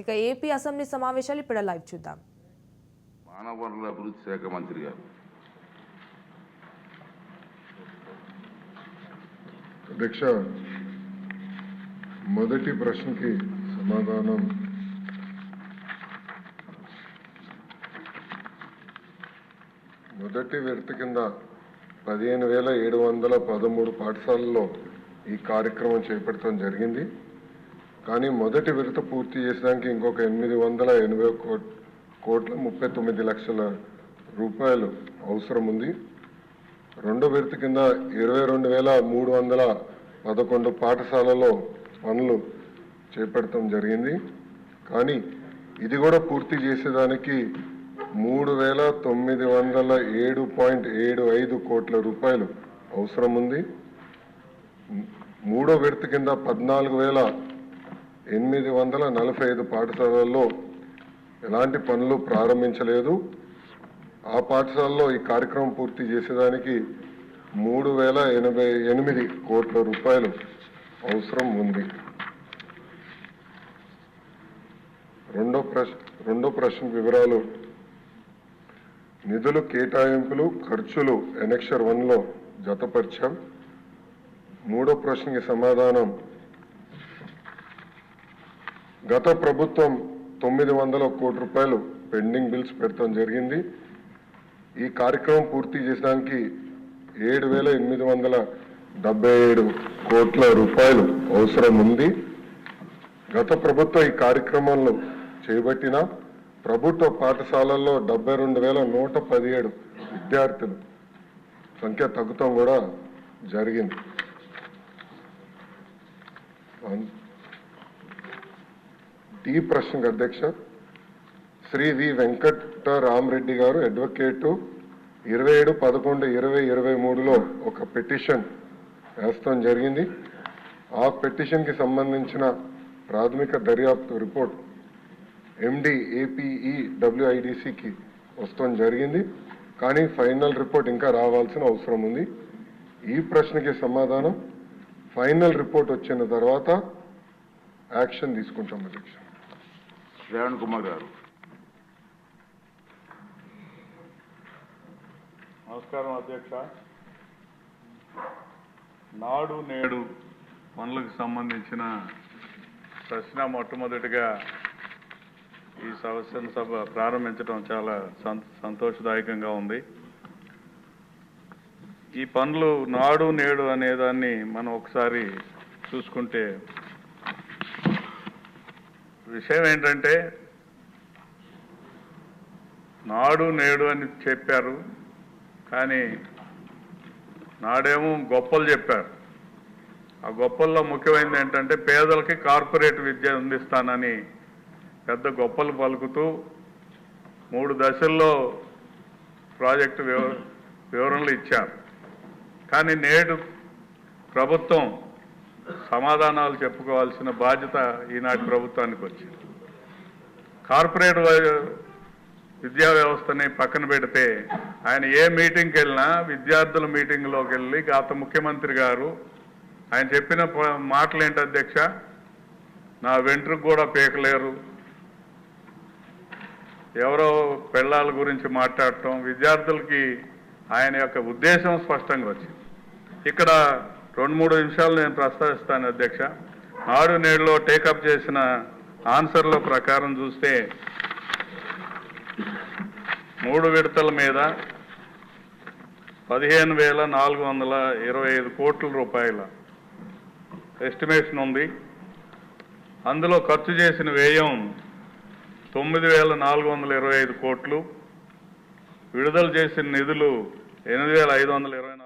ఇక AP assembly సమావేశాలు ఇప్పుడు లైవ్ చూద్దాం. మానవ వనరుల అభివృద్ధి శాఖ మంత్రి గారు. అధ్యక్ష, మొదటి ప్రశ్నకి సమాధానం మొదటి విడత కింద 15,713 పాఠశాలల్లో ఈ కార్యక్రమం చేపట్టడం జరిగింది. కానీ మొదటి విడత పూర్తి చేసడానికి ఇంకొక 880 కోట్ల 39 లక్షల రూపాయలు అవసరం ఉంది. రెండో విడత కింద 22,311 పాఠశాలలో పనులు చేపట్టడం జరిగింది. కానీ ఇది కూడా పూర్తి చేసేదానికి 3,907.75 కోట్ల రూపాయలు అవసరం ఉంది. మూడో విడత కింద 14,845 పాఠశాలల్లో ఎలాంటి పనులు ప్రారంభించలేదు. ఆ పాఠశాలలో ఈ కార్యక్రమం పూర్తి చేసేదానికి 3,088 కోట్ల రూపాయలు అవసరం ఉంది. రెండో ప్రశ్న వివరాలు. నిధులు కేటాయింపులు ఖర్చులు ఎనెక్షర్ 1లో జతపరిచాం. మూడో ప్రశ్నకి సమాధానం. గత ప్రభుత్వం 900 కోట్ల రూపాయలు పెండింగ్ బిల్స్ పెట్టడం జరిగింది. ఈ కార్యక్రమం పూర్తి చేసడానికి 7,877 కోట్ల రూపాయలు అవసరం ఉంది. గత ప్రభుత్వం ఈ కార్యక్రమంలో చేపట్టిన ప్రభుత్వ పాఠశాలల్లో 72,117 విద్యార్థులు సంఖ్య తగ్గుతాం కూడా జరిగింది. ఈ ప్రశ్నకు అధ్యక్ష, శ్రీ వి వెంకటరామరెడ్డి గారు అడ్వకేటు 27/11/2023లో ఒక పిటిషన్ వేస్తాం జరిగింది. ఆ పిటిషన్కి సంబంధించిన ప్రాథమిక దర్యాప్తు రిపోర్ట్ MDAPEWIDCకి వస్తాం జరిగింది. కానీ ఫైనల్ రిపోర్ట్ ఇంకా రావాల్సిన అవసరం ఉంది. ఈ ప్రశ్నకి సమాధానం. ఫైనల్ రిపోర్ట్ వచ్చిన తర్వాత యాక్షన్ తీసుకుంటాం అధ్యక్ష. శ్రావణ్ కుమార్ గారు. నమస్కారం అధ్యక్ష. నాడు నేడు పనులకు సంబంధించిన ప్రశ్న మొట్టమొదటిగా ఈ శాసనసభ ప్రారంభించడం చాలా సంతోషదాయకంగా ఉంది. ఈ పనులు నాడు నేడు అనేదాన్ని మనం ఒకసారి చూసుకుంటే విషయం ఏంటంటే, నాడు నేడు అని చెప్పారు, కానీ నాడేమో గొప్పలు చెప్పారు. ఆ గొప్పల్లో ముఖ్యమైనది ఏంటంటే పేదలకి కార్పొరేట్ విద్య అందిస్తానని పెద్ద గొప్పలు పలుకుతూ 3 దశల్లో ప్రాజెక్టు వివరణలు ఇచ్చారు. కానీ నేడు ప్రభుత్వం సమాధానాలు చెప్పుకోవాల్సిన బాధ్యత ఈనాటి ప్రభుత్వానికి వచ్చింది. కార్పొరేట్ విద్యా వ్యవస్థని పక్కన పెడితే ఆయన ఏ మీటింగ్కి వెళ్ళినా విద్యార్థుల మీటింగ్లోకి వెళ్ళి గత ముఖ్యమంత్రి గారు ఆయన చెప్పిన మాటలు ఏంటి అధ్యక్ష? నా వెంట్రుకు కూడా పీకలేరు, ఎవరో పెళ్ళాల గురించి మాట్లాడటం. విద్యార్థులకి ఆయన యొక్క ఉద్దేశం స్పష్టంగా వచ్చింది. ఇక్కడ 2-3 నిమిషాలు నేను ప్రస్తావిస్తాను అధ్యక్ష. నాడు నేడులో టేకప్ చేసిన ఆన్సర్ల ప్రకారం చూస్తే 3 విడతల మీద 15,425 కోట్ల రూపాయల ఎస్టిమేషన్ ఉంది. అందులో ఖర్చు చేసిన వ్యయం 9,425 కోట్లు, విడుదల చేసిన నిధులు 8,524